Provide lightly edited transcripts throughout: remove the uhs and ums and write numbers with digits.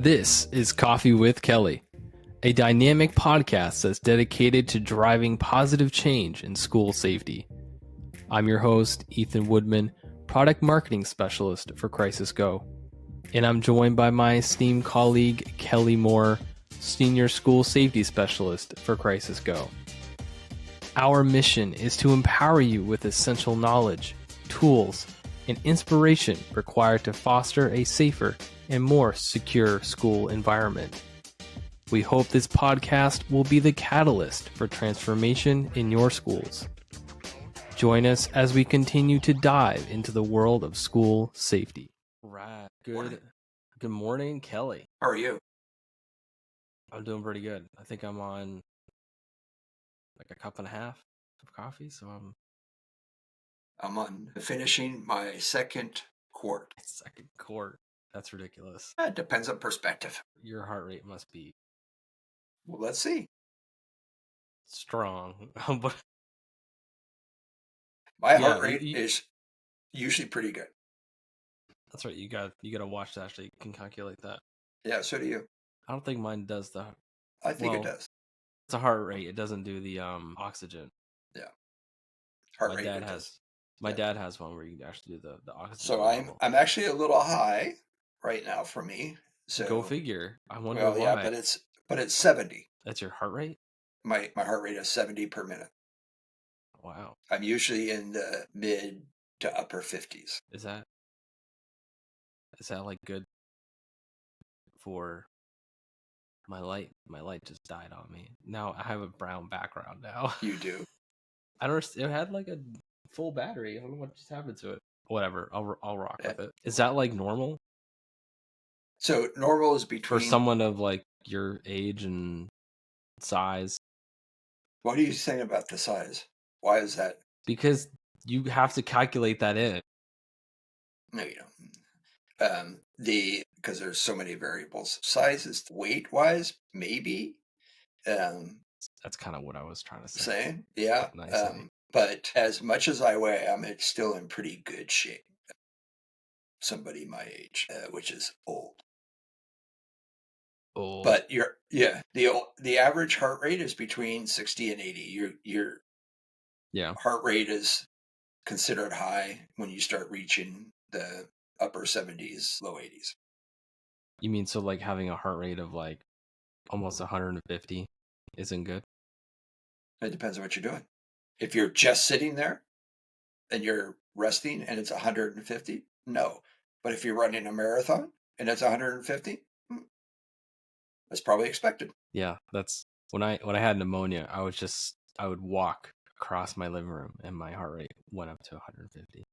This is Coffee with Kelly, a dynamic podcast that's dedicated to driving positive change in school safety. I'm your host, Ethan Woodman, Product Marketing Specialist for Crisis Go, and I'm joined by my esteemed colleague, Kelly Moore, Senior School Safety Specialist for Crisis Go. Our mission is to empower you with essential knowledge, tools, and inspiration required to foster a safer and more secure school environment. We hope this podcast will be the catalyst for transformation in your schools. Join us as we continue to dive into the world of school safety. Right. Good morning, Kelly. How are you? I'm doing pretty good. I think I'm on like a cup and a half of coffee, so I'm on finishing my second quart. second quart. That's ridiculous. It depends on perspective. Your heart rate must be Well, let's see. strong. But my heart rate is usually pretty good. That's right. You gotta watch to actually can calculate that. Yeah, so do you. I don't think mine does the. I think it does. It's a heart rate. It doesn't do the oxygen. Yeah. Heart rate. My dad has one where you can actually do the oxygen. So I'm actually a little high right now for me. So go figure. I wonder why. Yeah, but it's 70. That's your heart rate? My heart rate is 70 per minute. Wow. I'm usually in the mid to upper 50s. Is that like good for my light? My light just died on me. Now I have a brown background now. You do. I don't. It had like a full battery. I don't know what just happened to it. Whatever. I'll rock with it. Is that like normal? So normal is between... For someone of like your age and size. What are you saying about the size? Why is that? Because you have to calculate that in. No, you don't. Because there's so many variables. Sizes, weight-wise, maybe. That's kind of what I was trying to say. Yeah. But as much as I weigh, I'm still in pretty good shape. Somebody my age, which is old. Old. But the average heart rate is between 60 and 80. Your heart rate is considered high when you start reaching the upper 70s, low 80s. You mean so like having a heart rate of like almost 150 isn't good? It depends on what you're doing. If you're just sitting there and you're resting and it's 150, no. But if you're running a marathon and it's 150, that's probably expected. Yeah, that's when I had pneumonia, I would walk across my living room and my heart rate went up to 150.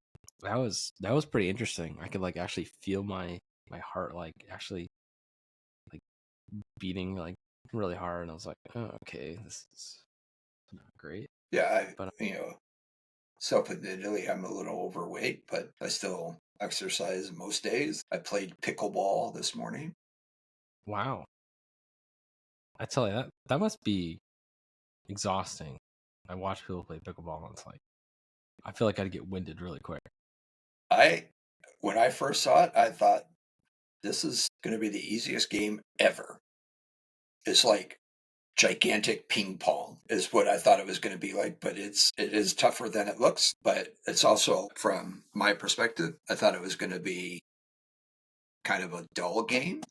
That was pretty interesting. I could like actually feel my heart like actually like beating like really hard, and I was like, oh, okay, this is not great. Yeah, self-admittedly, I'm a little overweight, but I still exercise most days. I played pickleball this morning. Wow. I tell you, that must be exhausting. I watch people play pickleball and it's like, I feel like I'd get winded really quick. When I first saw it, I thought, this is going to be the easiest game ever. It's like gigantic ping pong is what I thought it was going to be like, but it is tougher than it looks. But it's also, from my perspective, I thought it was going to be kind of a dull game.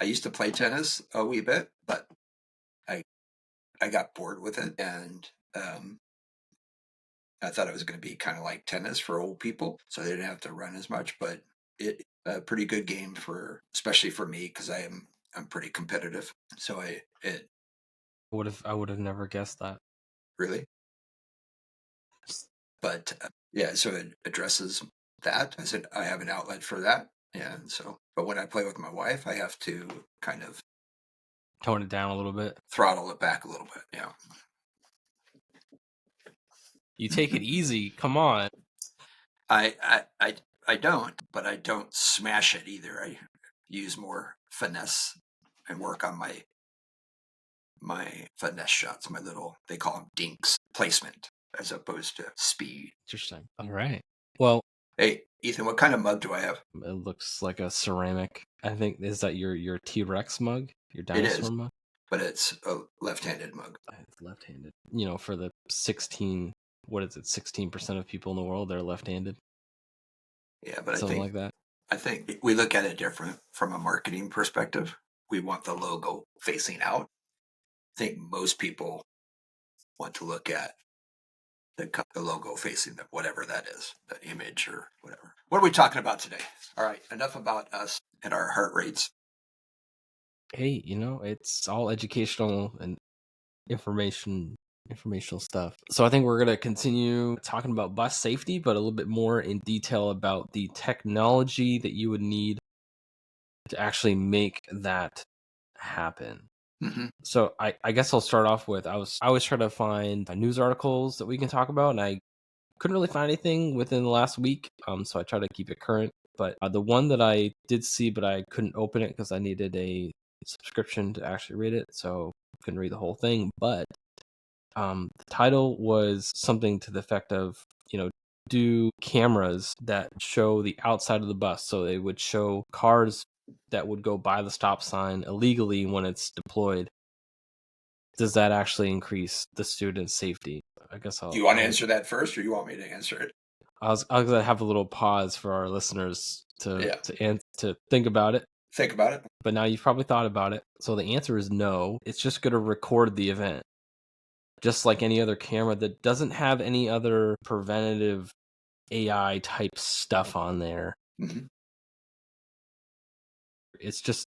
I used to play tennis a wee bit, but I got bored with it, and I thought it was going to be kind of like tennis for old people, so they didn't have to run as much. But it's a pretty good game especially for me, because I'm pretty competitive. So I would have never guessed that. Really? But so it addresses that. I said I have an outlet for that. Yeah. But when I play with my wife, I have to kind of tone it down a little bit, throttle it back a little bit. Yeah. You take it easy. Come on. I don't, but I don't smash it either. I use more finesse and work on my finesse shots, they call them dinks, placement, as opposed to speed. Interesting. All right. Well, Hey, Ethan, what kind of mug do I have? It looks like a ceramic. I think is that your T-Rex mug, your It is, dinosaur mug? but it's a left-handed mug. It's left-handed. You know, for the 16, what is it? 16% of people in the world they're left-handed, Yeah, but I something think like that. I think we look at it different from a marketing perspective. We want the logo facing out. I think most people want to look at the logo facing the, whatever that is, the image or whatever. What are we talking about today? All right, enough about us and our heart rates. Hey, it's all educational and informational stuff. So I think we're going to continue talking about bus safety, but a little bit more in detail about the technology that you would need to actually make that happen. Mm-hmm. So I guess I'll start off with I always try to find news articles that we can talk about, and I couldn't really find anything within the last week. So I try to keep it current. But the one that I did see, but I couldn't open it because I needed a subscription to actually read it, so I couldn't read the whole thing. But the title was something to the effect of, do cameras that show the outside of the bus. So they would show cars that would go by the stop sign illegally when it's deployed. Does that actually increase the student's safety? I guess Do you want to answer that first, or you want me to answer it? I was gonna have a little pause for our listeners Yeah, to think about it. think about it. But now you've probably thought about it. So the answer is no. It's just gonna record the event, just like any other camera that doesn't have any other preventative AI type stuff on there. Mm-hmm. It's just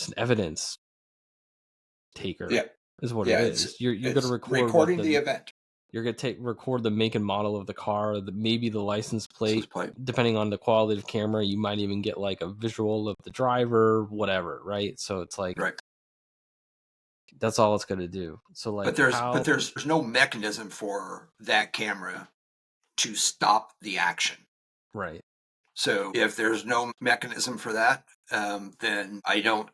an evidence taker, Yeah, is what it yeah. is. You're gonna It's record recording the event. you're gonna record the make and model of the car, maybe the license plate. License plate. Depending on the quality of camera, you might even get like a visual of the driver, whatever, right? So it's like Right. that's all it's gonna do. So But like there's no mechanism for that camera to stop the action. right. So if there's no mechanism for that, then I don't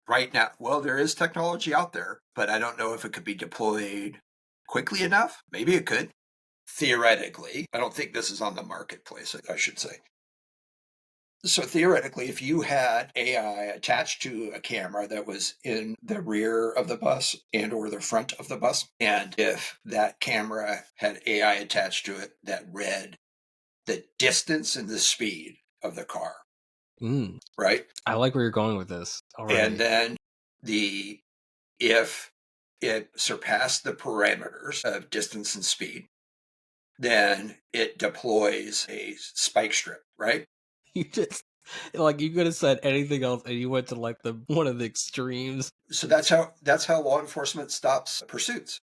right now. Well, there is technology out there, but I don't know if it could be deployed quickly enough. Maybe it could. Theoretically, I don't think this is on the marketplace, I should say. So theoretically, if you had AI attached to a camera that was in the rear of the bus and or the front of the bus, and if that camera had AI attached to it that read the distance and the speed of the car, right? I like where you're going with this And already. then if it surpassed the parameters of distance and speed, then it deploys a spike strip, right? You just like you could have said anything else and you went to like the one of the extremes. So that's how law enforcement stops pursuits.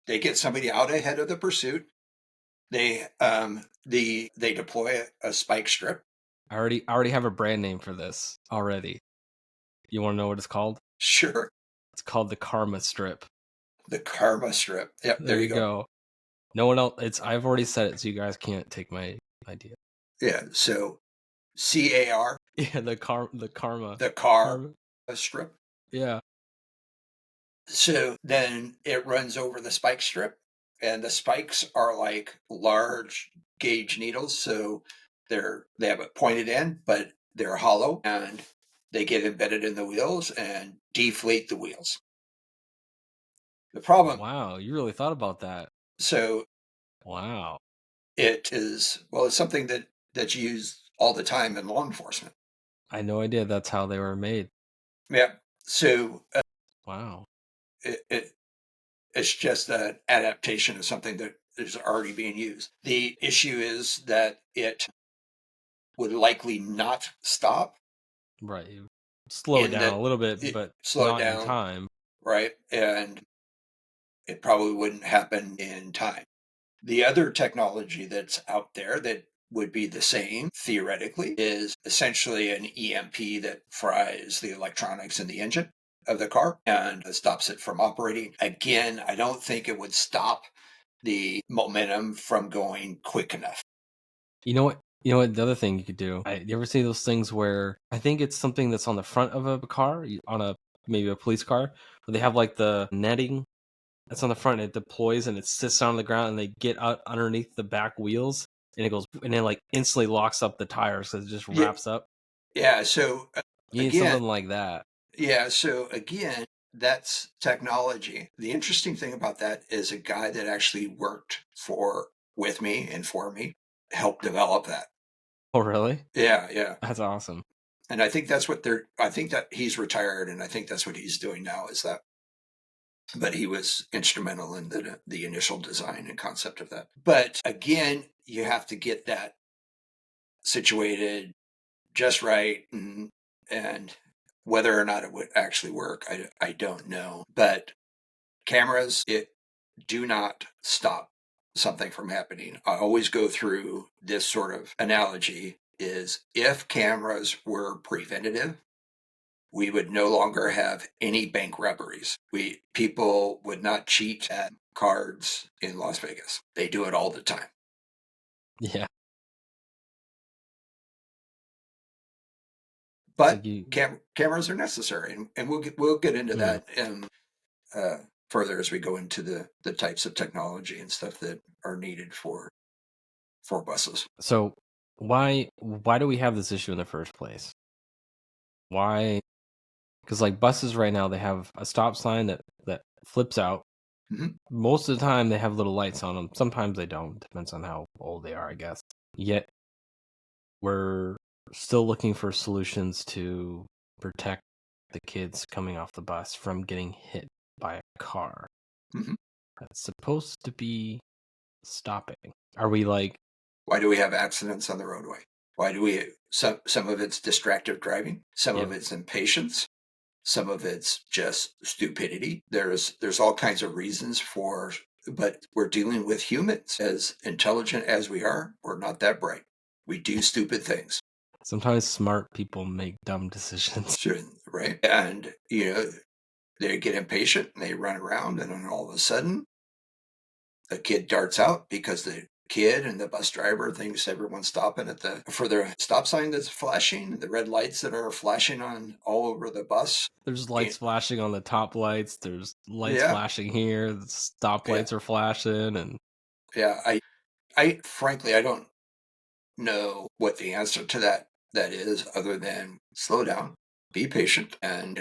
They get somebody out ahead of the pursuit. They deploy a spike strip. I already have a brand name for this already. You want to know what it's called? Sure, It's called the Karma Strip. the karma strip. Yep, There there you you go. go. No one else. I've already said it, so you guys can't take my idea. Yeah, so CAR, Yeah, the karma. the car Karma. strip. Yeah. So then it runs over the spike strip, and the spikes are like large gauge needles. So they have a pointed end, but they're hollow, and they get embedded in the wheels and deflate the wheels. The problem, Wow, you really thought about that. so Wow. it's something that's used all the time in law enforcement. I had no idea that's how they were made. Yeah. So Wow. it it's just an adaptation of something that is already being used. The issue is that it would likely not stop Right. You slow it in down that a little bit, it but slow not in down, time. right? And it probably wouldn't happen in time. The other technology that's out there that would be the same theoretically is essentially an EMP that fries the electronics in the engine of the car and stops it from operating. Again, I don't think it would stop the momentum from going quick enough. You know what? You know what? The other thing you could do. You ever see those things where I think it's something that's on the front of a car, on a maybe a police car, where they have like the netting that's on the front and it deploys and it sits down on the ground and they get out underneath the back wheels. and it goes, and then like instantly locks up the tires because it just Yeah, wraps up. yeah. So You need again, something like that. yeah. So again, that's technology. The interesting thing about that is a guy that actually worked with me and for me helped develop that. Oh, really? Yeah, yeah. That's awesome. And I think that's what I think that he's retired, and I think that's what he's doing now is that. But he was instrumental in the initial design and concept of that. But again, you have to get that situated just right, and whether or not it would actually work, I don't know. But cameras, it do not stop something from happening. I always go through this sort of analogy is if cameras were preventative, we would no longer have any bank robberies. People would not cheat at cards in Las Vegas. They do it all the time. Yeah. It's But like you. cameras are necessary, and we'll get into Mm. that uh, further as we go into the types of technology and stuff that are needed for buses. So why do we have this issue in the first place? Why? Because like buses right now, they have a stop sign that flips out. Mhm. Most of the time, they have little lights on them. Sometimes they don't. Depends on how old they are, I guess. Yet we're still looking for solutions to protect the kids coming off the bus from getting hit by a car Mhm. that's supposed to be stopping. Are we like, Why do we have accidents on the roadway? Why do we some of it's distracted driving, some of yep, it's impatience, some of it's just stupidity. There's all kinds of reasons for, but we're dealing with humans. As intelligent as we are, we're not that bright. We do stupid things. sometimes smart people make dumb decisions? Sure, right? And they get impatient and they run around, and then all of a sudden a kid darts out because the kid and the bus driver thinks everyone's stopping for the stop sign that's flashing, the red lights that are flashing on all over the bus. There's And, lights flashing on the top lights. There's lights yeah, flashing here. The stop yeah, lights are flashing, and yeah. I frankly, I don't know what the answer to that is, other than slow down, be patient, and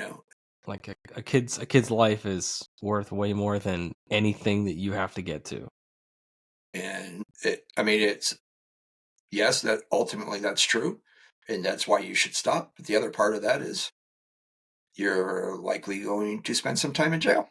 like a kid's life is worth way more than anything that you have to get to. I mean, it's yes, that ultimately that's true, and that's why you should stop. But the other part of that is you're likely going to spend some time in jail.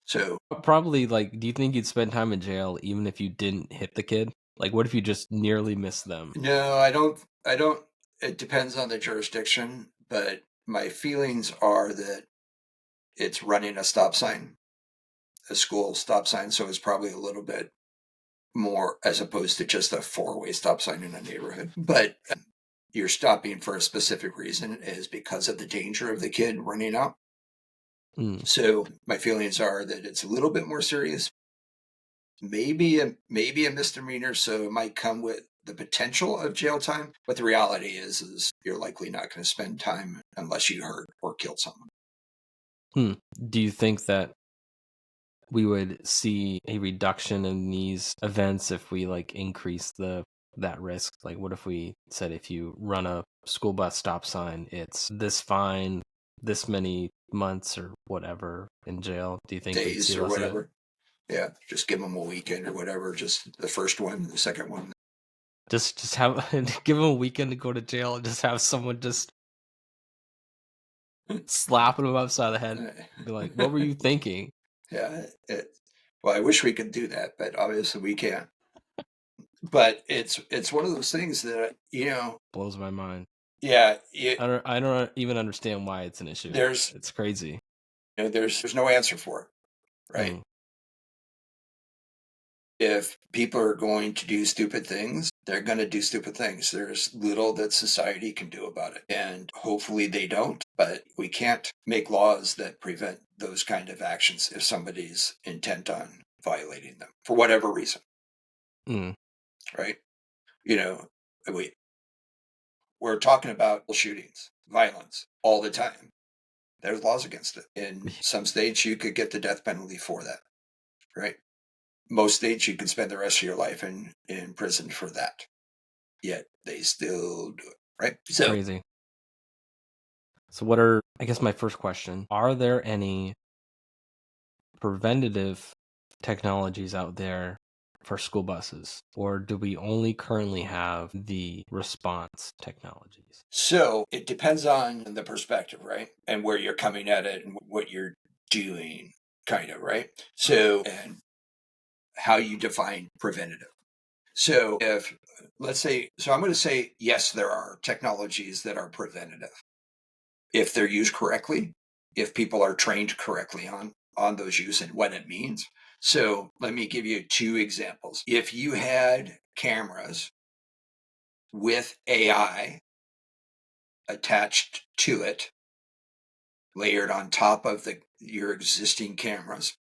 So Probably like, do you think you'd spend time in jail even if you didn't hit the kid? Like, what if you just nearly missed them? no, I don't. I don't. It depends on the jurisdiction, but my feelings are that it's running a stop sign, a school stop sign, so it's probably a little bit more as opposed to just a four-way stop sign in a neighborhood. But you're stopping for a specific reason is because of the danger of the kid running out. Mm, So my feelings are that it's a little bit more serious, maybe a misdemeanor, so it might come with the potential of jail time. But the reality is you're likely not going to spend time unless you hurt or killed someone. hmm. Do you think that we would see a reduction in these events if we like increase that risk? Like, what if we said if you run a school bus stop sign, it's this fine, this many months or whatever in jail? Do you think we'd see Days or less of it? whatever. Yeah, just give them a weekend or whatever. Just the first one, the second one. Just have give them a weekend to go to jail and just have someone just slapping them upside the head. Be like, "What were you thinking?" Yeah. Well, I wish we could do that, but obviously we can't. But it's one of those things that Blows my mind. yeah, I don't even understand why it's an issue. there's It's crazy. there's no answer for it, right? Mm. If people are going to do stupid things, they're going to do stupid things. There's little that society can do about it. And hopefully they don't, but we can't make laws that prevent those kind of actions if somebody's intent on violating them for whatever reason, Mm. right? You know, we, we're talking about shootings, violence all the time. There's laws against it. In some states, you could get the death penalty for that, right? most states you can spend the rest of your life in prison for that. Yet they still do it, right? So Crazy. So I guess my first question, are there any preventative technologies out there for school buses, or do we only currently have the response technologies? So it depends on the perspective, right? And where you're coming at it and what you're doing, kind of, right? So, and how you define preventative. So if, let's say, so I'm going to say, yes, there are technologies that are preventative. If they're used correctly, if people are trained correctly on those use and what it means. So let me give you two examples. If you had cameras with AI attached to it, layered on top of your existing cameras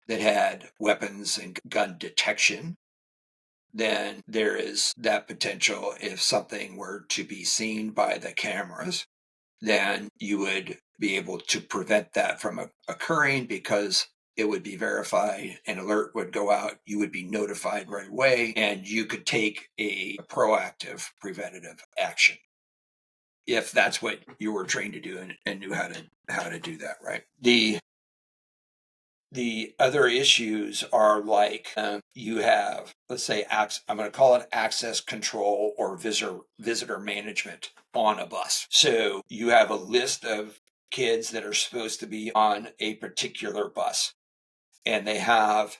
that had weapons and gun detection, then there is that potential if something were to be seen by the cameras, then you would be able to prevent that from occurring because it would be verified, an alert would go out, you would be notified right away, and you could take a proactive preventative action if that's what you were trained to do and knew how to do that, right? The other issues are like you have, let's say, I'm going to call it access control or visitor management on a bus. So you have a list of kids that are supposed to be on a particular bus, and they have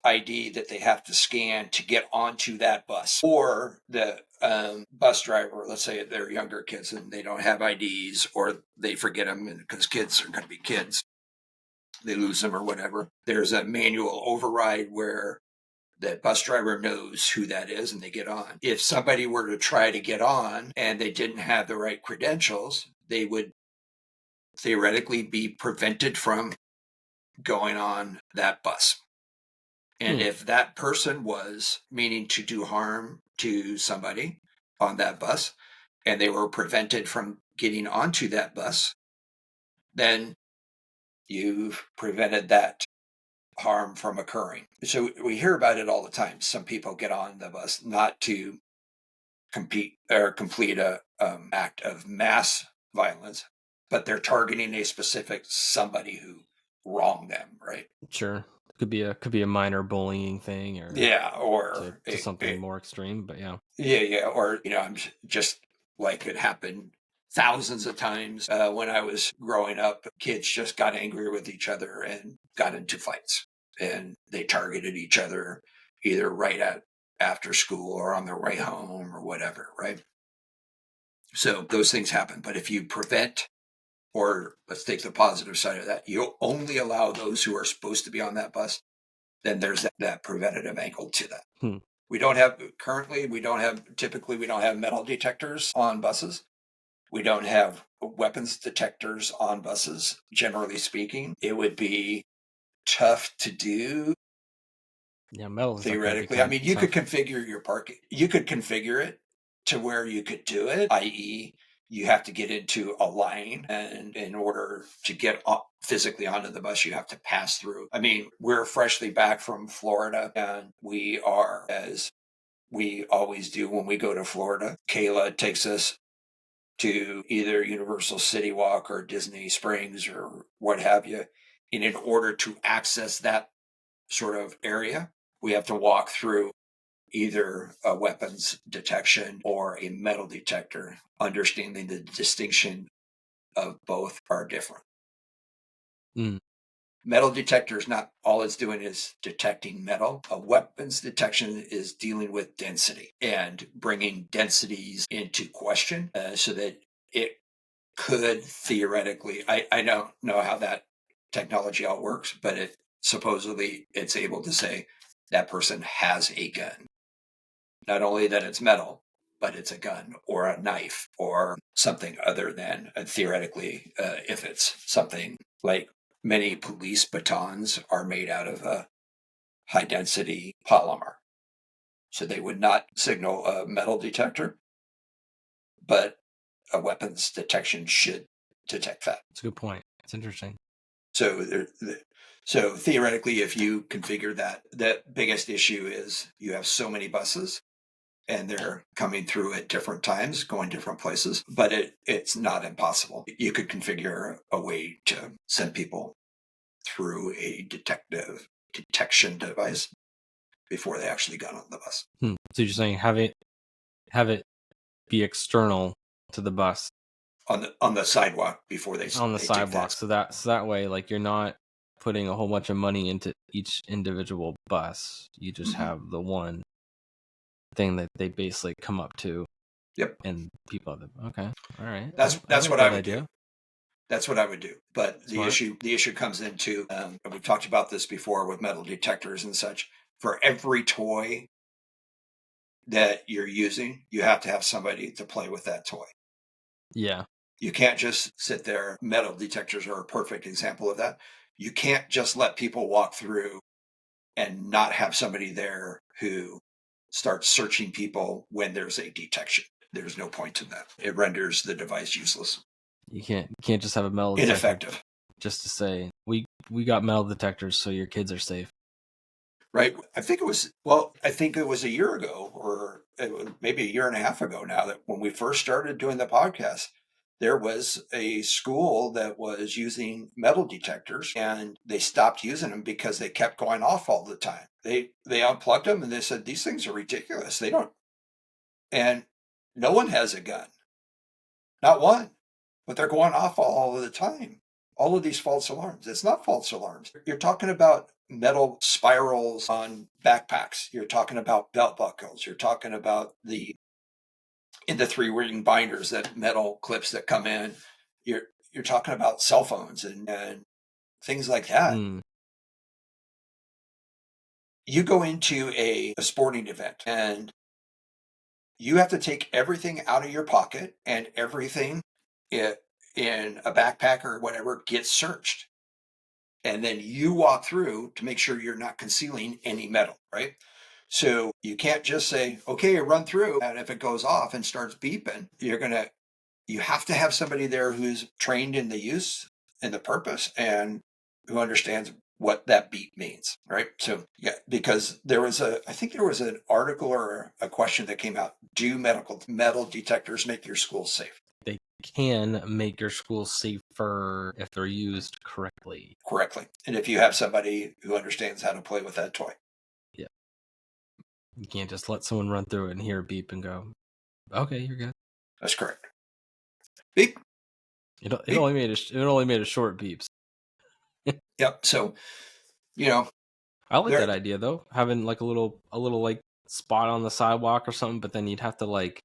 ID that they have to scan to get onto that bus. Or the bus driver, let's say they're younger kids and they don't have IDs or they forget them because kids are going to be kids, they lose them or whatever. There's a manual override where the bus driver knows who that is and they get on. If somebody were to try to get on and they didn't have the right credentials, they would theoretically be prevented from going on that bus. And if that person was meaning to do harm to somebody on that bus and they were prevented from getting onto that bus, then you've prevented that harm from occurring. So we hear about it all the time. Some people get on the bus not to compete or complete a act of mass violence, but they're targeting a specific somebody who wronged them, right? Sure. Could be a minor bullying thing or Yeah, to, or to something more extreme, but yeah. yeah, or I'm just like it happened thousands of times when I was growing up. Kids just got angry with each other and got into fights, and they targeted each other either right at after school or on their way home or whatever, right? So those things happen. But if you prevent, or let's take the positive side of that, you only allow those who are supposed to be on that bus, then there's that preventative angle to that. Hmm. We don't have typically we don't have metal detectors on buses. We don't have weapons detectors on buses, generally speaking. It would be tough to do Yeah, metal is definitely theoretically. I become mean, you could tough. configure your parking, you could configure it to where you could do it, i.e., you have to get into a line, and in order to get physically onto the bus, you have to pass through. I mean, we're freshly back from Florida, and we are, as we always do when we go to Florida. Kayla takes us to either Universal City Walk or Disney Springs or what have you. And in order to access that sort of area, we have to walk through either a weapons detection or a metal detector, understanding the distinction of both are different. Mm. Metal detector is not all it's doing is detecting metal. A weapons detection is dealing with density and bringing densities into question so that it could theoretically, I don't know how that technology all works, but it supposedly it's able to say that person has a gun. Not only that it's metal, but it's a gun or a knife or something other than theoretically, if it's something like many police batons are made out of a high density polymer. So they would not signal a metal detector, but a weapons detection should detect that. That's a good point. It's interesting. So So theoretically, if you configure that, the biggest issue is you have so many buses and they're coming through at different times, going different places, but it's not impossible. You could configure a way to send people through a detection device before they actually got on the bus. So you're saying have it be external to the bus On the sidewalk before they on the take sidewalk, that. so that way, like, you're not putting a whole bunch of money into each individual bus. You just Mhm. have the one thing that they basically come up to, Yep. and people have them. Okay, all right. I That's like what I that would do. idea. That's what I would do. But Smart. the issue comes into, and we've talked about this before with metal detectors and such. For every toy that you're using, you have to have somebody to play with that toy. Yeah. You can't just sit there. Metal detectors are a perfect example of that. You can't just let people walk through and not have somebody there who starts searching people when there's a detection. There's no point in that. It renders the device useless, You can't just have a metal detector ineffective. just to say we got metal detectors, so your kids are safe. Right? I think it was a year ago, or maybe a year and a half ago now, that when we first started doing the podcast, there was a school that was using metal detectors and they stopped using them because they kept going off all the time. They unplugged them and they said, these things are ridiculous. They don't, and no one has a gun, not one, but they're going off all of the time. All of these false alarms. It's not false alarms. You're talking about metal spirals on backpacks. You're talking about belt buckles. You're talking about in the 3-ring binders, that metal clips that come in. You're talking about cell phones and things like that. Hmm. You go into a sporting event and you have to take everything out of your pocket, and everything in a backpack or whatever gets searched. And then you walk through to make sure you're not concealing any metal, right? So you can't just say, okay, run through. And if it goes off and starts beeping, you have to have somebody there who's trained in the use and the purpose and who understands what that beep means, right? So yeah, because I think there was an article or a question that came out. Do metal detectors make your school safe? They can make your school safer if they're used correctly. Correctly. And if you have somebody who understands how to play with that toy. Yeah. You can't just let someone run through it and hear a beep and go, okay, you're good. That's correct. Beep, It beep. only made a short beeps. Yep. So, you know, I like that there, idea though, having like a little like spot on the sidewalk or something. But then you'd have to like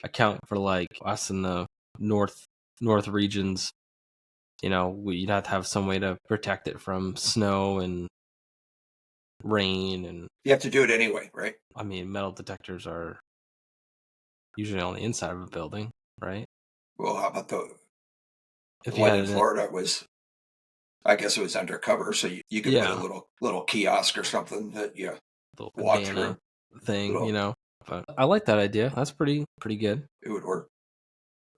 account for like us in the north regions. You'd have to have some way to protect it from snow and rain. And you have to do it anyway, right? I mean, metal detectors are usually on the inside of a building, right? Well, how about the If you one had in it, Florida I guess it was undercover. So you could put a yeah, little kiosk or something that you little walk cabana through. thing, Little, But I like that idea. That's pretty good. it would work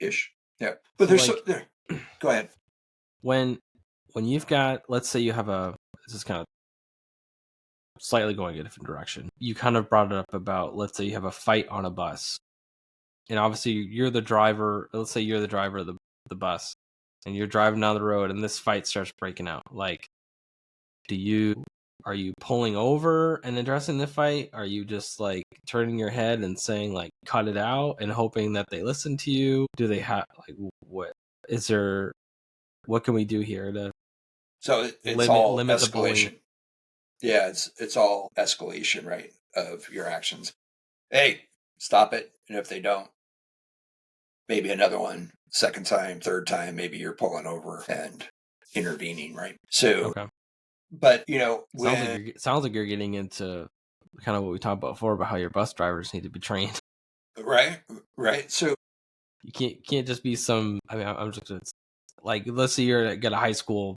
ish. Yeah. But So like there, go ahead. when you've got, let's say you have this is kind of slightly going a different direction. You kind of brought it up about, let's say you have a fight on a bus, and obviously you're the driver. Let's say you're the driver of the bus, and you're driving down the road, and this fight starts breaking out. Like, are you pulling over and addressing the fight? Are you just like turning your head and saying like cut it out and hoping that they listen to you? Do they have like what is there? What can we do here to So it's limit all limit the bullying? escalation. Yeah. It's all escalation, right? Of your actions. Hey, stop it. And if they don't, maybe another one, second time, third time, maybe you're pulling over and intervening, right? So, Okay. but Sounds like you're getting into kind of what we talked about before about how your bus drivers need to be trained. right, right. So, You can't just be some. I mean, I'm just like, let's say got a high school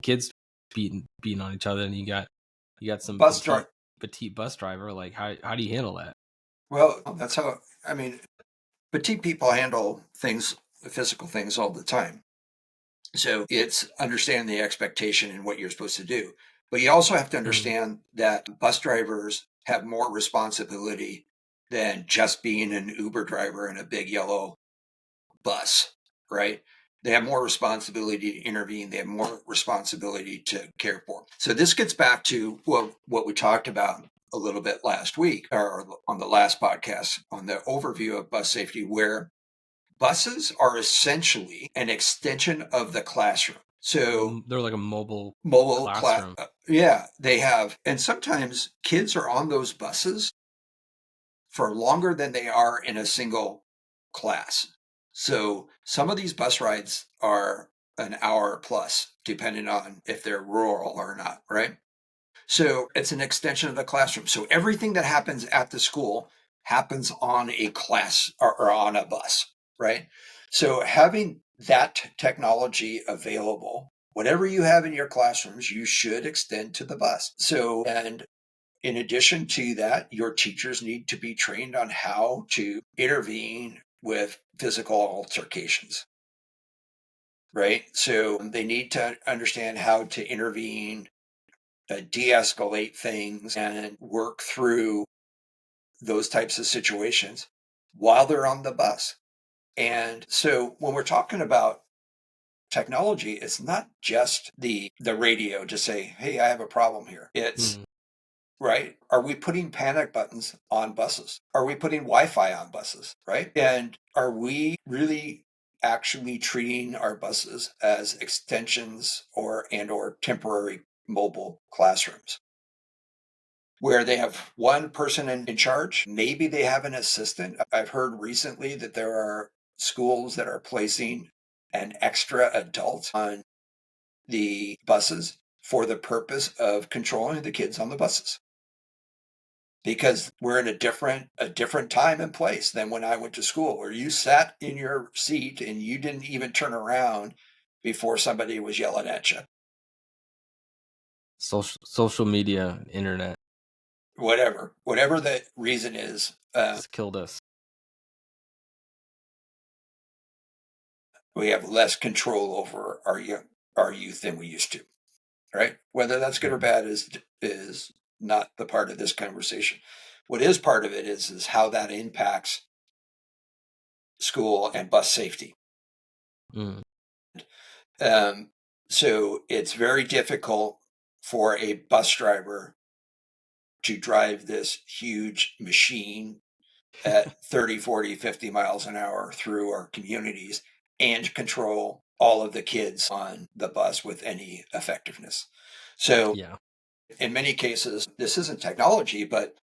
kids beating on each other, and you got some bus driver. petite bus driver. Like, how do you handle that? Well, that's how. I mean, petite people handle things, physical things, all the time. So it's understanding the expectation and what you're supposed to do. But you also have to understand that bus drivers have more responsibility than just being an Uber driver in a big yellow bus, right? They have more responsibility to intervene. They have more responsibility to care for. So this gets back to what we talked about a little bit last week or on the last podcast on the overview of bus safety, where buses are essentially an extension of the classroom. So They're like a mobile class, classroom. yeah, they have, and sometimes kids are on those buses for longer than they are in a single class. So some of these bus rides are an hour plus, depending on if they're rural or not, right? So it's an extension of the classroom. So everything that happens at the school happens on a class or on a bus, right? So having that technology available, whatever you have in your classrooms, you should extend to the bus. So, and in addition to that, your teachers need to be trained on how to intervene with physical altercations, right? So they need to understand how to intervene, de-escalate things and work through those types of situations while they're on the bus. And so when we're talking about technology, it's not just the radio to say, hey, I have a problem here. It's right. Are we putting panic buttons on buses? Are we putting Wi-Fi on buses? Right. And are we really actually treating our buses as extensions or temporary mobile classrooms, where they have one person in charge? Maybe they have an assistant. I've heard recently that there are schools that are placing an extra adult on the buses for the purpose of controlling the kids on the buses, because we're in a different time and place than when I went to school, where you sat in your seat and you didn't even turn around before somebody was yelling at you. Social media, internet Whatever the reason is, just killed us. we have less control over our youth than we used to, right? Whether that's good or bad is not the part of this conversation. What is part of it is how that impacts school and bus safety. Mm. Um, so it's very difficult for a bus driver to drive this huge machine at 30, 40, 50 miles an hour through our communities and control all of the kids on the bus with any effectiveness. So Yeah. in many cases, this isn't technology, but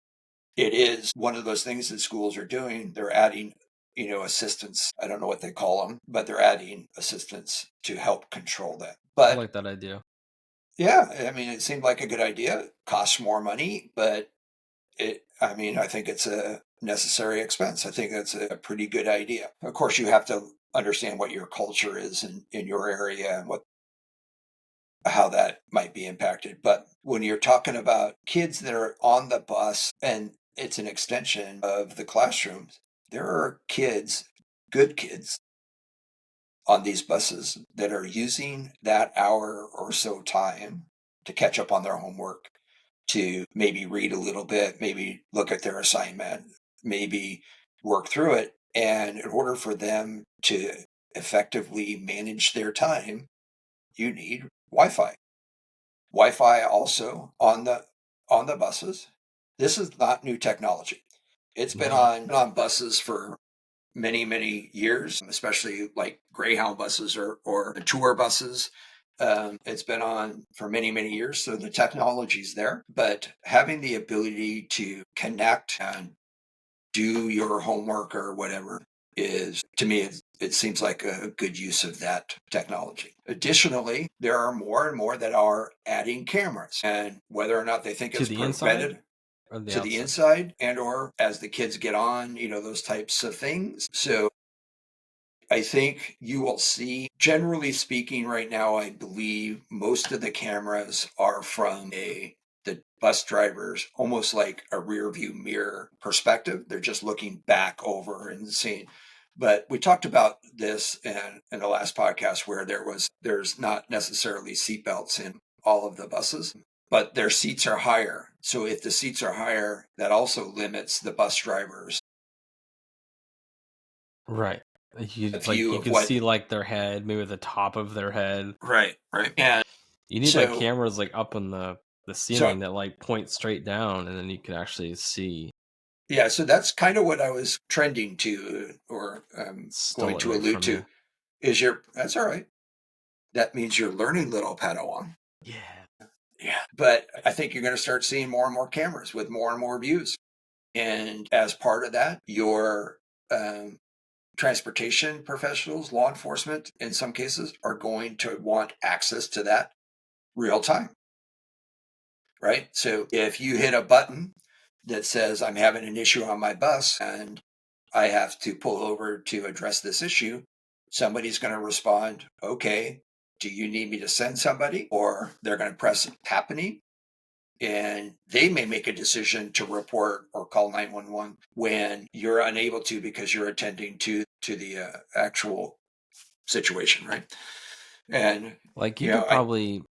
it is one of those things that schools are doing. They're adding, assistants. I don't know what they call them, but they're adding assistants to help control that. I But like that idea. yeah, I mean, it seemed like a good idea. It costs more money, but I think it's a necessary expense. I think that's a pretty good idea. Of course, you have to understand what your culture is in your area and how that might be impacted. But when you're talking about kids that are on the bus and it's an extension of the classrooms, there are kids, good kids, on these buses that are using that hour or so time to catch up on their homework, to maybe read a little bit, maybe look at their assignment, maybe work through it. And in order for them to effectively manage their time, you need Wi-Fi. Wi-Fi also on the buses. This is not new technology. It's been No. on buses for many, many years, especially like Greyhound buses or tour buses. It's been on for many, many years. So the technology's there, but having the ability to connect and do your homework or whatever is, to me, it seems like a good use of that technology. Additionally, there are more and more that are adding cameras, and whether or not they think To it's the inside prevented or the to the outside? inside and or as the kids get on, those types of things. So I think you will see, generally speaking, right now, I believe most of the cameras are from the bus drivers, almost like a rear view mirror perspective. They're just looking back over and seeing. But we talked about this in the last podcast where there's not necessarily seatbelts in all of the buses, but their seats are higher. So if the seats are higher, that also limits the bus drivers' Right. You view you of can what. see like their head, maybe the top of their head. Right, right. And You need like so, cameras like up in the so ceiling that like point straight down, and then you can actually see. yeah, so that's kind of what I was trending to, or going Stole it to right allude from to, you. is that's all right. That means you're learning, little Padawan. Yeah. Yeah. But I think you're going to start seeing more and more cameras with more and more views. And as part of that, your um, transportation professionals, law enforcement, in some cases, are going to want access to that real time, right? So if you hit a button that says, I'm having an issue on my bus and I have to pull over to address this issue, somebody's going to respond, okay, do you need me to send somebody? Or they're going to press happening, and they may make a decision to report or call 911 when you're unable to because you're attending to the actual situation, right? And Like you you know, could probably,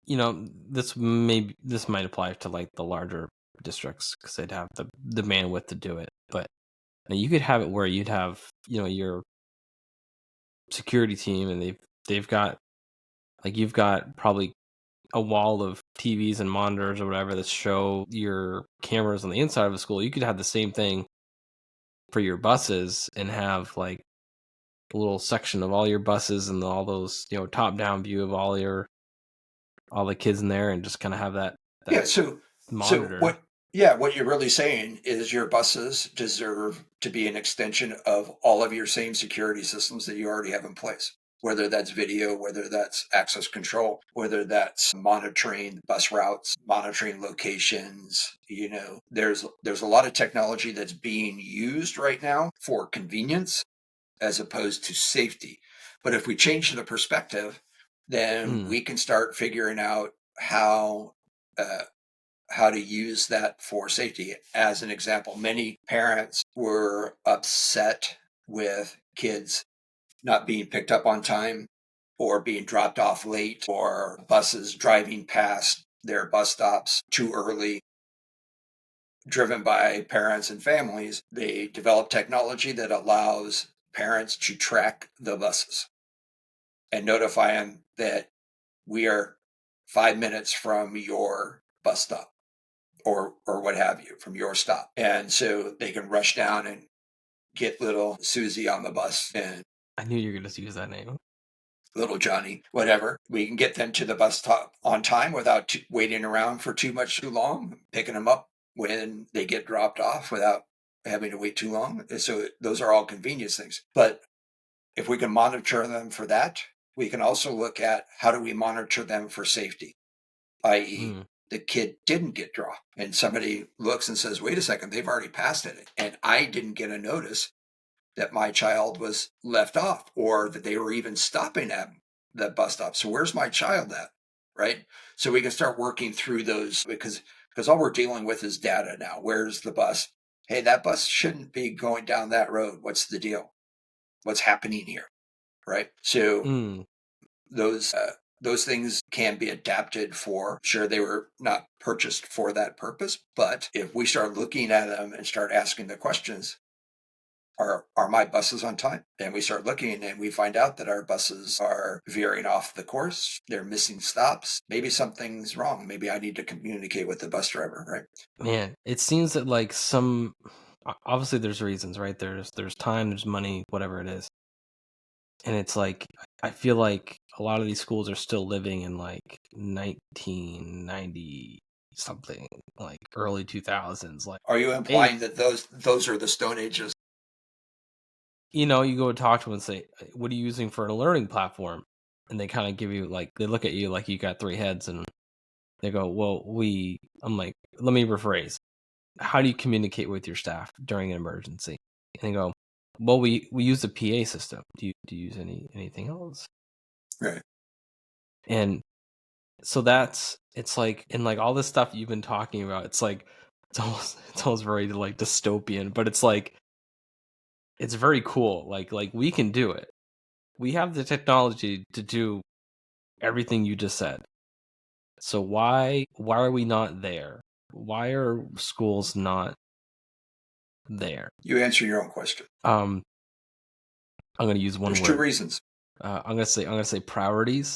this might apply to like the larger districts because they'd have the bandwidth to do it. But you could have it where you'd have your security team, and they've got like you've got probably a wall of TVs and monitors or whatever that show your cameras on the inside of a school. You could have the same thing for your buses and have like a little section of all your buses and all those top down view of all the kids in there, and just kind of have that yeah. So monitor. what? Yeah, what you're really saying is your buses deserve to be an extension of all of your same security systems that you already have in place. Whether that's video, whether that's access control, whether that's monitoring bus routes, monitoring locations. There's a lot of technology that's being used right now for convenience as opposed to safety. But if we change the perspective, then Mm, we can start figuring out uh, how to use that for safety. As an example, many parents were upset with kids not being picked up on time or being dropped off late or buses driving past their bus stops too early, driven by parents and families. They developed technology that allows parents to track the buses and notify them that we are 5 minutes from your bus stop or what have you, from your stop. And so they can rush down and get little Susie on the bus and I knew you were going to use that name. little Johnny, whatever. We can get them to the bus stop on time without waiting around for too long, picking them up when they get dropped off without having to wait too long. And so those are all convenience things. But if we can monitor them for that, we can also look at how do we monitor them for safety, i.e., Mm. the kid didn't get dropped and somebody looks and says, wait a second, they've already passed it. And I didn't get a notice that my child was left off or that they were even stopping at the bus stop. So where's my child at? Right. So we can start working through those because all we're dealing with is data now. Where's the bus? Hey, that bus shouldn't be going down that road. What's the deal? What's happening here? Right. So Mm. those things can be adapted for sure. They were not purchased for that purpose, but if we start looking at them and start asking the questions, are my buses on time? And we start looking and we find out that our buses are veering off the course. They're missing stops. Maybe something's wrong. Maybe I need to communicate with the bus driver, right? Man, it seems that like obviously there's reasons, right? There's time, there's money, whatever it is. And it's like I feel like a lot of these schools are still living in like 1990 something, like early 2000s. Like, Are you hey, implying that those are the Stone Ages? you go talk to them and say, "What are you using for a learning platform?" And they kind of give you like they look at you like you got three heads, and they go, "Well, I'm like, let me rephrase. How do you communicate with your staff during an emergency?" And they go, "Well, we use a PA system. Do you use anything else?" Right. And so it's like, and like all this stuff you've been talking about, it's like it's almost very like dystopian, but it's like it's very cool. Like we can do it. We have the technology to do everything you just said. So why are we not there? Why are schools not there? You answer your own question. I'm going to use one There's word. 2 reasons. I'm going to say priorities.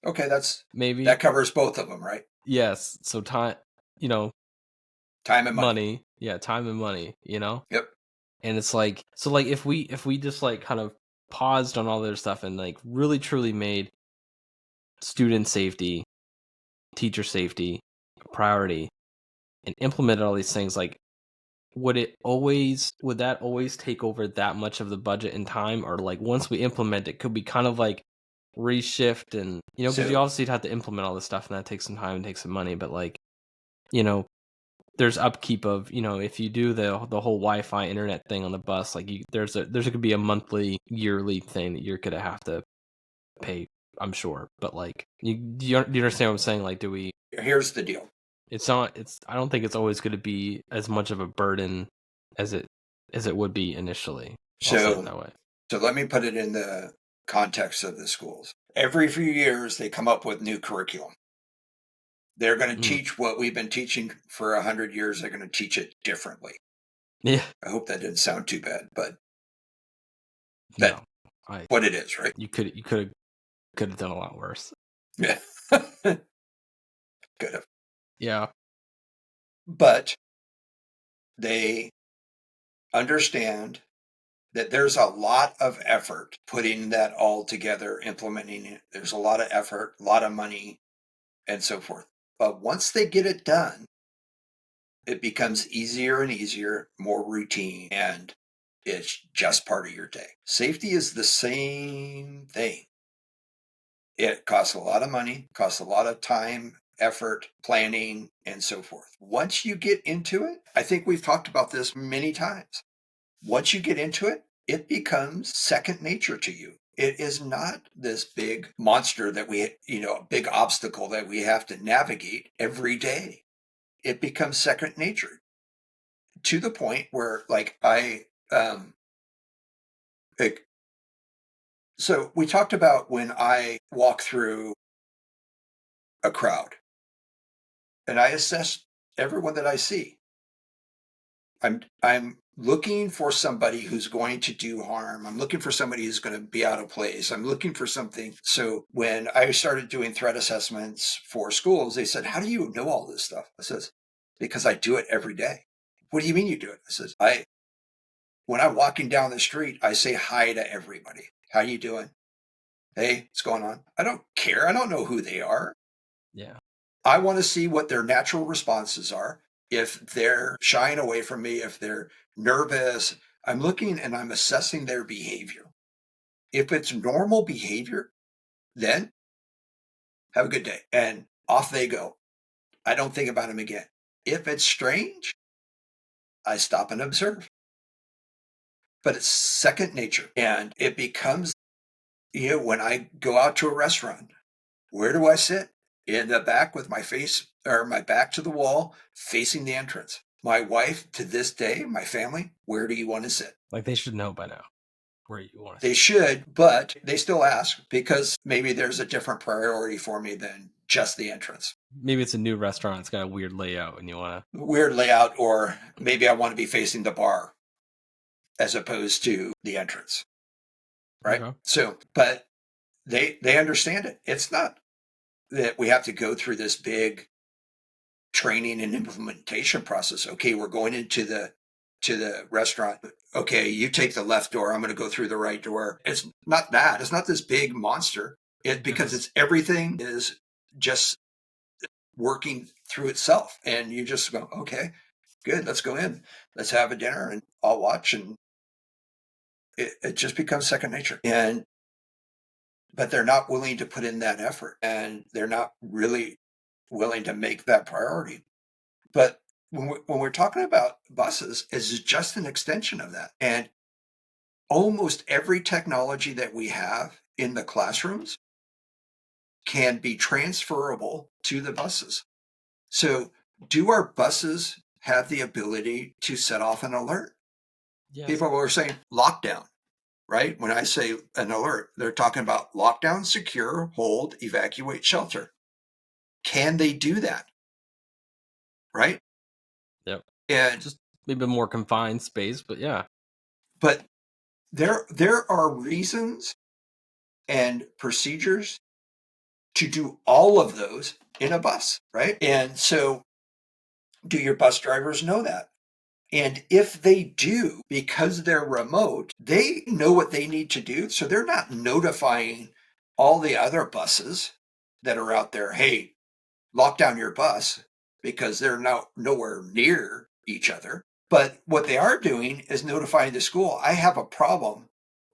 Okay, Maybe that covers both of them, right? yes. So time, Time and money. money. Yeah, time and money. Yep. And it's like so like if we just like kind of paused on all their stuff and like really truly made student safety, teacher safety a priority and implemented all these things, like would that always take over that much of the budget and time, or like once we implement it could we kind of like reshift and because you So obviously have to implement all this stuff and that takes some time and takes some money, but like you know there's upkeep of if you do the whole Wi-Fi internet thing on the bus, like there's gonna be a monthly yearly thing that you're gonna have to pay, I'm sure, but like do you understand what I'm saying? Like do we here's the deal. I don't think it's always going to be as much of a burden as it would be initially. I'll say it that way. So let me put it in the context of the schools. Every few years, they come up with new curriculum. They're going to teach what we've been teaching for 100 years. They're going to teach it differently. Yeah. I hope that didn't sound too bad, but No, what it is, right? You could have done a lot worse. Yeah. Could have. Yeah. But they understand that there's a lot of effort putting that all together, implementing it. There's a lot of effort, a lot of money, and so forth. But once they get it done, it becomes easier and easier, more routine, and it's just part of your day. Safety is the same thing. It costs a lot of money, costs a lot of time, effort, planning, and so forth. Once you get into it, I think we've talked about this many times. Once you get into it, it becomes second nature to you. It is not this big monster that a big obstacle that we have to navigate every day. It becomes second nature to the point where, so we talked about when I walk through a crowd and I assess everyone that I see. I'm looking for somebody who's going to do harm. I'm looking for somebody who's going to be out of place. I'm looking for something. So when I started doing threat assessments for schools, they said, "How do you know all this stuff?" I says, "Because I do it every day." "What do you mean you do it?" I says, when I'm walking down the street, I say hi to everybody. "How you doing? Hey, what's going on?" I don't care. I don't know who they are. Yeah. I want to see what their natural responses are. If they're shying away from me, if they're nervous, I'm looking and I'm assessing their behavior. If it's normal behavior, then have a good day. And off they go. I don't think about them again. If it's strange, I stop and observe. But it's second nature. And it becomes, when I go out to a restaurant, where do I sit? In the back with my face or my back to the wall, facing the entrance. My wife, to this day, my family, where do you want to sit? Like they should know by now where you want to They should, but they still ask because maybe there's a different priority for me than just the entrance. Maybe it's a new restaurant. It's got a weird layout and you want to. Weird layout, or maybe I want to be facing the bar as opposed to the entrance. Right? Okay. So, but they understand it. It's not that we have to go through this big training and implementation process. Okay, we're going into the restaurant. Okay, you take the left door. I'm going to go through the right door. It's not that. It's not this big monster. Because it's everything is just working through itself, and you just go, okay, good. Let's go in. Let's have a dinner, and I'll watch, and it just becomes second nature. But they're not willing to put in that effort, and they're not really willing to make that priority. But when we're talking about buses, it's just an extension of that. And almost every technology that we have in the classrooms can be transferable to the buses. So do our buses have the ability to set off an alert? Yes. People were saying lockdown, right? When I say an alert, they're talking about lockdown, secure, hold, evacuate, shelter. Can they do that? Right? Yep. And Just maybe a more confined space, but yeah. but there are reasons and procedures to do all of those in a bus, right? And so do your bus drivers know that? And if they do, because they're remote, they know what they need to do. So they're not notifying all the other buses that are out there, hey, lock down your bus, because they're now nowhere near each other. But what they are doing is notifying the school, I have a problem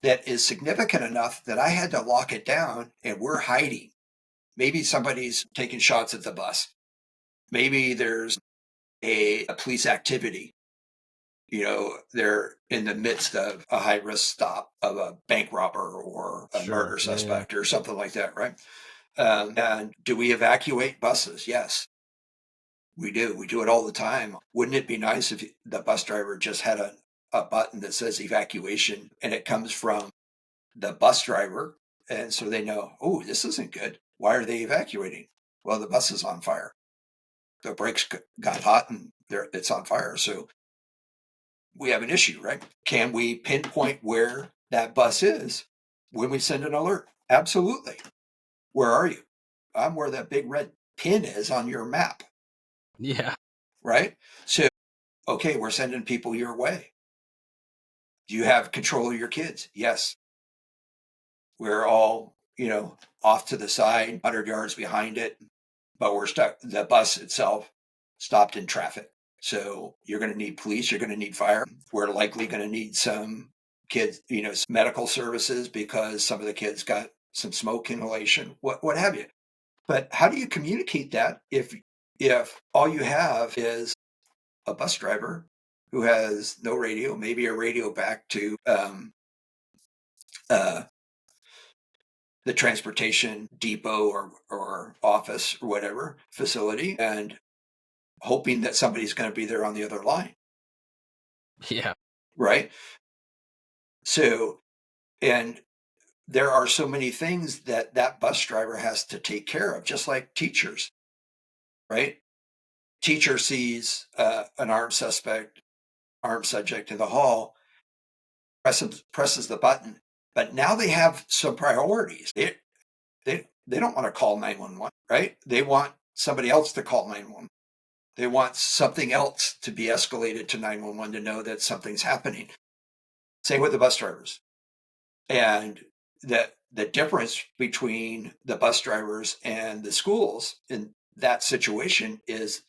that is significant enough that I had to lock it down and we're hiding. Maybe somebody's taking shots at the bus. Maybe there's a police activity. They're in the midst of a high risk stop of a bank robber or a murder suspect or something like that, right? And do we evacuate buses? Yes, we do. We do it all the time. Wouldn't it be nice if the bus driver just had a button that says evacuation and it comes from the bus driver? And so they know, oh, this isn't good. Why are they evacuating? Well, the bus is on fire. The brakes got hot and it's on fire. So we have an issue, right? Can we pinpoint where that bus is when we send an alert? Absolutely. Where are you? I'm where that big red pin is on your map, Yeah. right? So, okay, we're sending people your way. Do you have control of your kids? Yes. We're all, off to the side, 100 yards behind it, but we're stuck. The bus itself stopped in traffic. So you're going to need police, you're going to need fire. We're likely going to need some kids, medical services because some of the kids got some smoke inhalation, what have you. But how do you communicate that if all you have is a bus driver who has no radio, maybe a radio back to uh, the transportation depot or office or whatever facility, and hoping that somebody's going to be there on the other line, Yeah. right? So, and there are so many things that bus driver has to take care of, just like teachers, right? Teacher sees an armed subject in the hall, presses the button, but now they have some priorities. They don't want to call 911, right? They want somebody else to call 911. They want something else to be escalated to 911 to know that something's happening. Same with the bus drivers. And the difference between the bus drivers and the schools in that situation is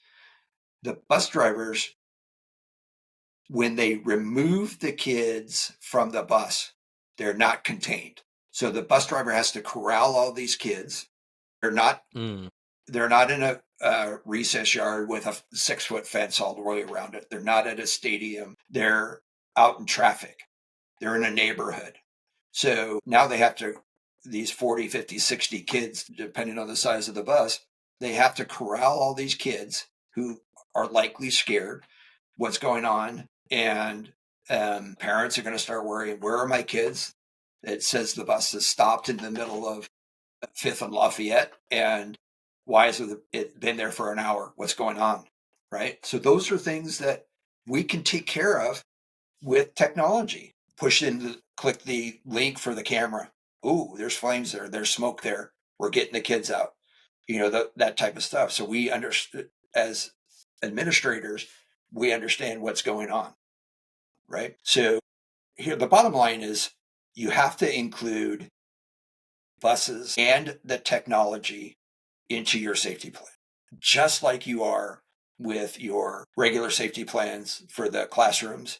the bus drivers, when they remove the kids from the bus, they're not contained. So the bus driver has to corral all these kids. They're not they're not in a recess yard with a 6-foot fence all the way around it. They're not at a stadium. They're out in traffic. They're in a neighborhood. So now they have to, these 40, 50, 60 kids, depending on the size of the bus, they have to corral all these kids who are likely scared what's going on. And parents are going to start worrying, where are my kids? It says the bus is stopped in the middle of 5th and Lafayette. And why has it been there for an hour? What's going on? Right? So those are things that we can take care of with technology. Click the link for the camera. Ooh, there's flames there. There's smoke there. We're getting the kids out. That type of stuff. So we understand, as administrators, we understand what's going on, right? So here, the bottom line is you have to include buses and the technology into your safety plan, just like you are with your regular safety plans for the classrooms.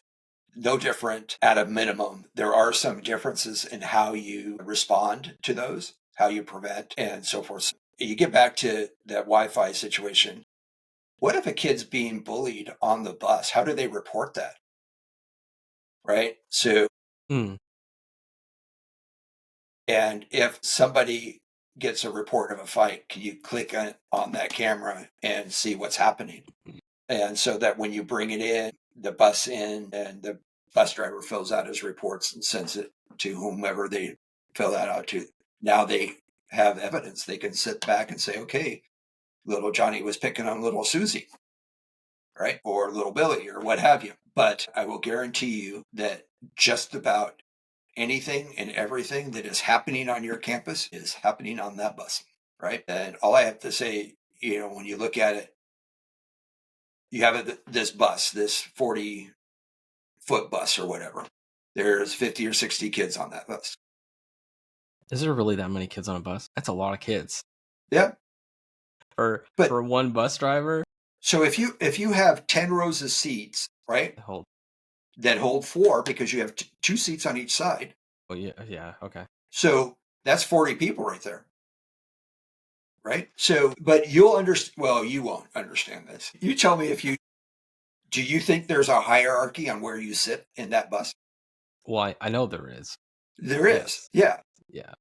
No different at a minimum. There are some differences in how you respond to those, how you prevent, and so forth. You get back to that Wi-Fi situation. What if a kid's being bullied on the bus? How do they report that? Right? So, and if somebody gets a report of a fight, can you click on that camera and see what's happening? And so that when you bring it in, the bus in, and the bus driver fills out his reports and sends it to whomever they fill that out to. Now they have evidence. They can sit back and say, okay, little Johnny was picking on little Susie, right? Or little Billy or what have you. But I will guarantee you that just about anything and everything that is happening on your campus is happening on that bus, right? And all I have to say, when you look at it, you have this bus, this 40-foot bus or whatever. There's 50 or 60 kids on that bus. Is there really that many kids on a bus? That's a lot of kids. Yeah. For one bus driver? So if you have 10 rows of seats, right? That hold 4 because you have 2 seats on each side. Oh, yeah, okay. So that's 40 people right there. Right? So, but you'll understand, well, you won't understand this. You tell me do you think there's a hierarchy on where you sit in that bus? Well, I know there is. There is, yeah. Yeah.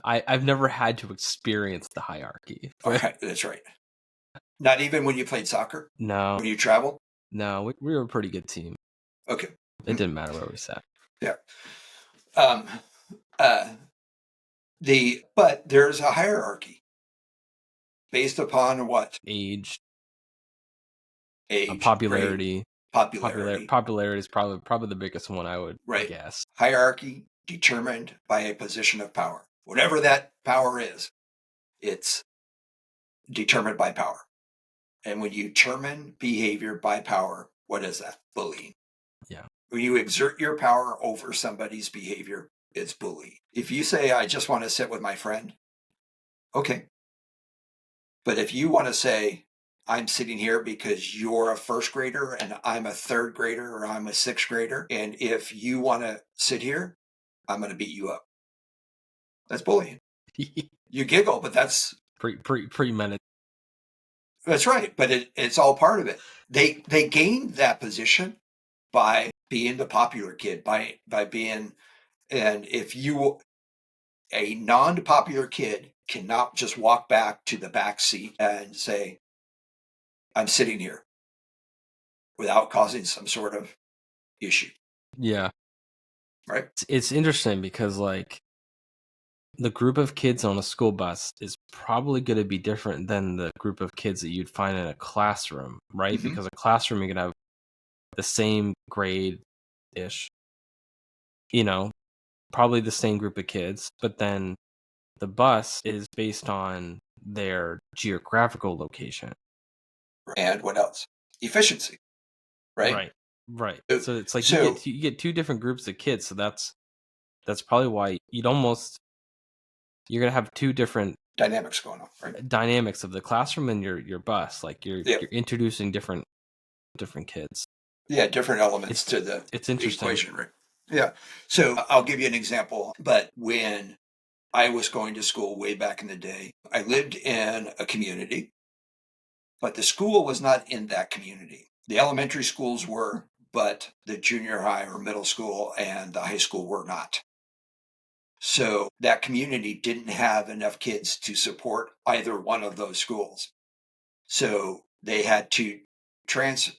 I've never had to experience the hierarchy. Okay, that's right. Not even when you played soccer? No. When you traveled? No, we were a pretty good team. Okay. It didn't matter where we sat. Yeah. But there's a hierarchy based upon what? Age, Age, popularity. Popularity. Popularity is probably the biggest one, I would guess. Hierarchy determined by a position of power. Whatever that power is, it's determined by power. And when you determine behavior by power, what is that? Bullying. Yeah. When you exert your power over somebody's behavior, it's bullying. If you say, I just want to sit with my friend, okay. But if you want to say, I'm sitting here because you're a first grader and I'm a third grader or I'm a sixth grader, and if you want to sit here, I'm going to beat you up. That's bullying. You giggle, but that's pre-minute. That's right, but it's all part of it. They gained that position by being the popular kid, by being, and if a non-popular kid cannot just walk back to the back seat and say, I'm sitting here without causing some sort of issue. Yeah. Right? It's interesting because the group of kids on a school bus is probably going to be different than the group of kids that you'd find in a classroom, right? Mm-hmm. Because a classroom, you could have the same grade-ish, probably the same group of kids, but then the bus is based on their geographical location. And what else? Efficiency, right? Right. So it's like you get 2 different groups of kids, so that's probably why you're gonna have 2 different dynamics going on, right? Dynamics of the classroom and your bus. Like you're introducing different kids. Yeah, different elements to the equation, right? Yeah. So I'll give you an example. But when I was going to school way back in the day, I lived in a community, but the school was not in that community. The elementary schools were, but the junior high or middle school and the high school were not. So that community didn't have enough kids to support either one of those schools. So they had to transport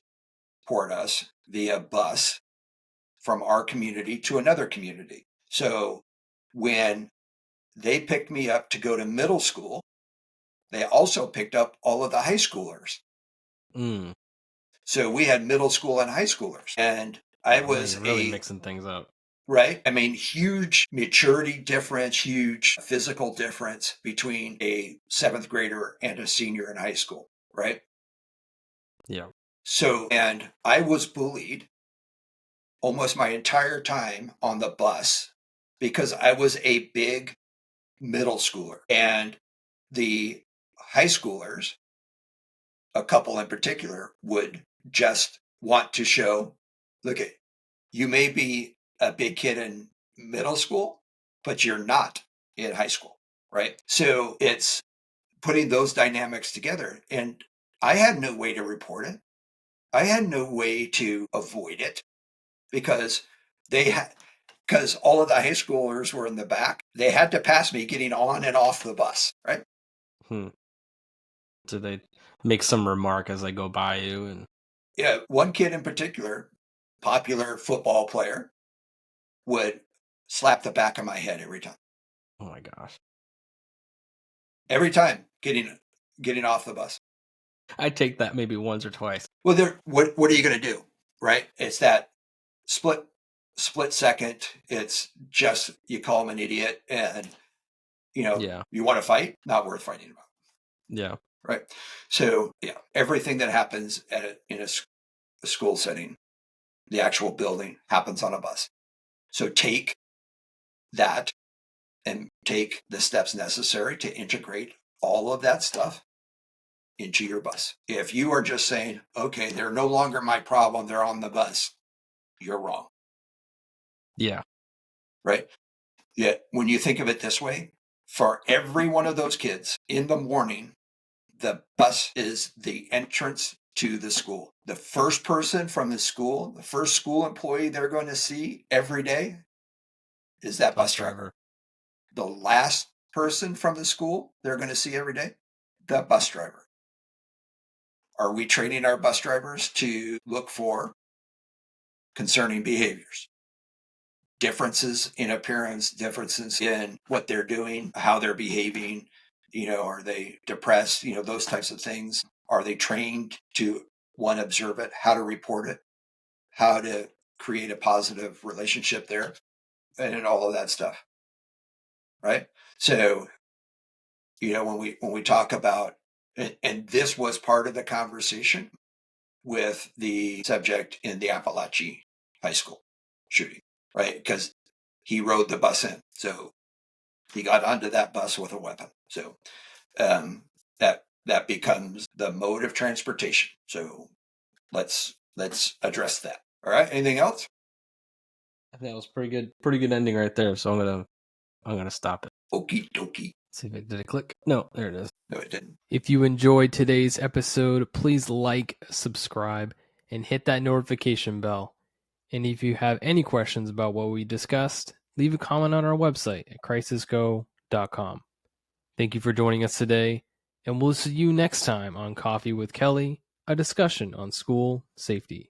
us via bus from our community to another community. So when they picked me up to go to middle school, they also picked up all of the high schoolers. Mm. So we had middle school and high schoolers. And I was really mixing things up. Right? I mean, huge maturity difference, huge physical difference between a 7th grader and a senior in high school, right? Yeah. So, and I was bullied almost my entire time on the bus because I was a big middle schooler. And the high schoolers, a couple in particular, would just want to show, look, you may be a big kid in middle school, but you're not in high school, right? So it's putting those dynamics together. And I had no way to report it. I had no way to avoid it because because all of the high schoolers were in the back. They had to pass me getting on and off the bus, right? So they make some remark as they go by you. And yeah, one kid in particular popular football player would slap the back of my head every time. Oh my gosh. Every time getting off the bus. I take that maybe once or twice. Well, what are you going to do, right? It's that split second. It's just you call him an idiot, and Yeah. you want to fight. Not worth fighting about. Yeah. Right. So yeah, everything that happens in a school setting, the actual building, happens on a bus. So take that and take the steps necessary to integrate all of that stuff into your bus. If you are just saying, okay, they're no longer my problem, they're on the bus, you're wrong. Yeah. Right? Yet when you think of it this way, for every one of those kids in the morning, the bus is the entrance to the school. The first person from the school, the first school employee they're going to see every day is that bus driver. The last person from the school they're going to see every day, the bus driver. Are we training our bus drivers to look for concerning behaviors? Differences in appearance, differences in what they're doing, how they're behaving, are they depressed, those types of things. Are they trained to, one, observe it, how to report it, how to create a positive relationship there, and all of that stuff, right? So, when we talk about, and this was part of the conversation with the subject in the Appalachia High School shooting, right? Because he rode the bus in. So he got onto that bus with a weapon. So that becomes the mode of transportation. So let's address that. All right. Anything else? I think that was pretty good ending right there. So I'm gonna stop it. Okie dokie. See if it did it click. No, there it is. No, it didn't. If you enjoyed today's episode, please like, subscribe, and hit that notification bell. And if you have any questions about what we discussed, leave a comment on our website at crisisgo.com. Thank you for joining us today, and we'll see you next time on Coffee with Kelly, a discussion on school safety.